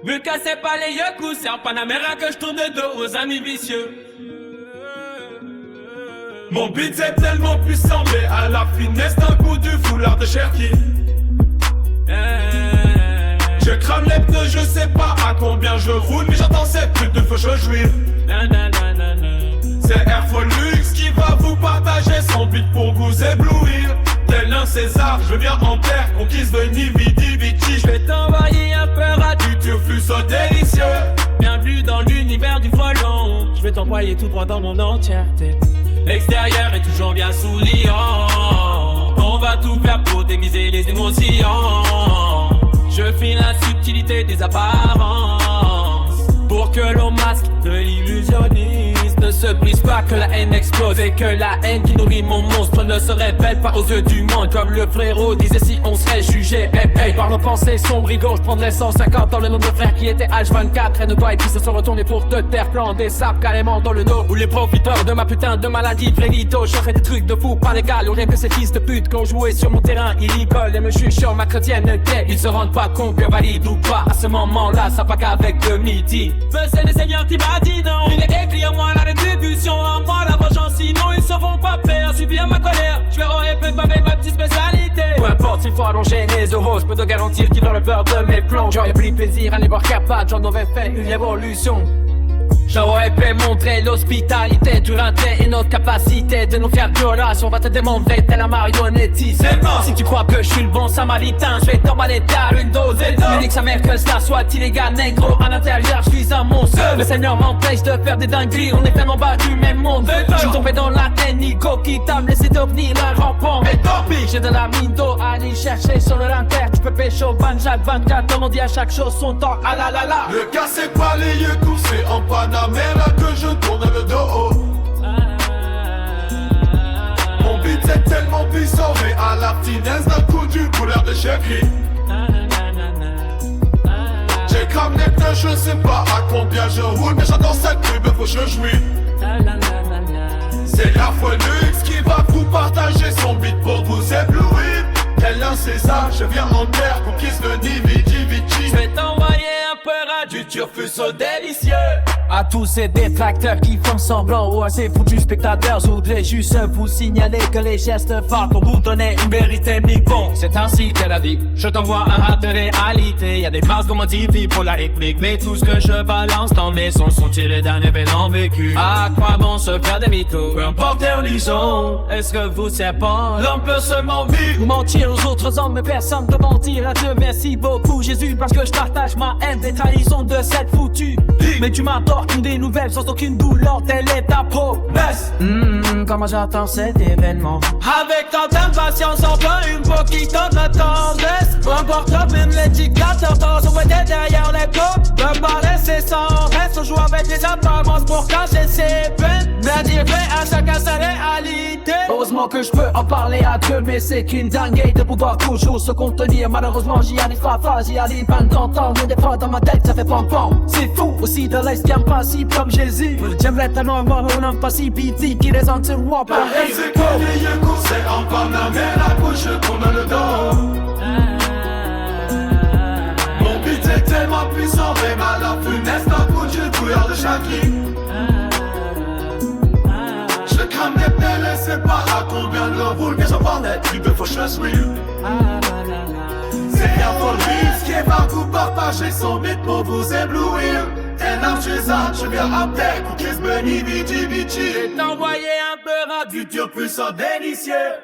Me cassez pas les yeux, c'est en Panamera que je tourne de dos aux amis vicieux. Mon beat est tellement puissant, mais à la finesse d'un coup du foulard de Cherki. Je crame les pneus, je sais pas à combien je roule, mais j'entends cette pute de feu je jouir. C'est Airfolux qui va vous partager son beat pour vous éblouir. Tel un César, je viens en terre, conquise veni vidi vici. Je vais t'envoyer un peu à du Turfus au délicieux. Bienvenue dans l'univers du volant. Je vais t'envoyer tout droit dans mon entièreté. L'extérieur est toujours bien souriant. On va tout faire pour déguiser les émotions. Je file la subtilité des apparences pour que l'on masque de l'illusionnisme. Ne se brise pas, que la haine explose et que la haine qui nourrit mon monstre ne se révèle pas aux yeux du monde. Comme le frérot disait si on serait jugé. Hey, par nos pensées sombres et gauches, prendre les 150 dans le nombre de frères qui étaient H24. Et ne pas et puis se sont retournés pour te taire, plan des sables carrément dans le dos. Ou les profiteurs de ma putain de maladie, Frédito. J'aurais des trucs de fou, pas légal. Ou rien que ces fils de pute qui ont joué sur mon terrain. Ils rigolent et me chuchotent ma chrétienneté. Ils se rendent pas compte que valide ou pas. À ce moment-là, ça pas qu'avec le midi. Mais c'est le Seigneur qui m'a dit non. Il est écrit en moi la rétribution, en moi la vengeance. Sinon ils seront pas prêts à subir ma colère. Je leur aurais fait avec ma petite spécialité. Peu importe s'il faut allonger les euros, je peux te garantir qu'ils ont le peur de mes plombs. J'aurais pris plaisir à les voir capables, j'en aurais fait une révolution. J'aurais pu montrer l'hospitalité du rinté et notre capacité de nous faire violence. On va te démontrer telle la marionnettiste. Si tu crois que je suis le bon samaritain, je vais t'emballer tard une dose et deux. Mais nique sa mère que cela soit illégal, négro. À l'intérieur, je suis un monstre. Le Seigneur m'empêche de faire des dingueries. On est tellement bas du même monde. Je suis tombé dans la haine, Nico qui t'a laissé devenir un rampant. Mais tant pis, j'ai de la mine d'eau à aller chercher sur le rinter. Tu peux pécho 24, comme on dit à chaque chose son temps. Ah la la la. Ne cassez pas les yeux coursés en Panamera que je tourne le dos. Mon beat est tellement puissant, mais à la finesse d'un coup du couleur de Cherki. J'ai cramé les pneus, je sais pas à combien je roule, mais j'adore cette pub, faut que je jouis. C'est Airfolux qui va vous partager son beat pour vous éblouir. Tel un César, je viens en terre, conquise le Nividi Vici. Je vais t'envoyer un peu à Du turfus au délicieux. À tous ces détracteurs qui font semblant ou à ces foutus spectateurs, je voudrais juste vous signaler que les gestes forts pour vous donner une vérité mi-bon. C'est ainsi qu'est la vie, je t'envoie un rap de réalité. Y'a des phrases qu'on modifie pour la réplique, mais tout ce que je balance dans mes sons sont tirés d'un événement vécu. À quoi bon se faire des mythos, peu importe les religions. Est-ce que vous savez pas, l'homme peut seulement vivre ou mentir aux autres hommes, mais personne ne peut mentir à Dieu. Merci beaucoup Jésus, parce que je partage ma haine des trahisons de cette foutue. Mais tu m'apportes des nouvelles sans aucune douleur, telle est ta promesse. Comment j'attends cet événement avec tant d'impatience, enfin une petite de tendresse. Importe même les dictateurs, dans son côté derrière les côtes. Ne pas laisser sans reste, on joue avec les apparences pour cacher ses peines. Mais dire vrai à chacun sa réalité. Heureusement que je peux en parler à Dieu, mais c'est qu'une dinguerie de pouvoir toujours se contenir. Malheureusement j'y arrive pas, j'y arrive pas d'entendre. Mais des fois dans ma tête ça fait pom-pom. C'est fou aussi de l'Est qui impassible comme Jésus. J'aimerais tellement avoir un impassibilité qui résonne sur moi par Et c'est que les yeux coursés en Panamera que je tourne le dos. Mon beat est tellement puissant, même à la funeste d'un coup de couleur de Cherki. Je crame les pneus, laissez pas à combien de roule, mais j'en parlais, tu peux faut que je suis. C'est Airfolux qui va vous partager son beat pour vous éblouir. Tel un César, je viens à terre, conquise Benny Vici Vici. J'ai t'envoyé un peu Du turfus au délicieux.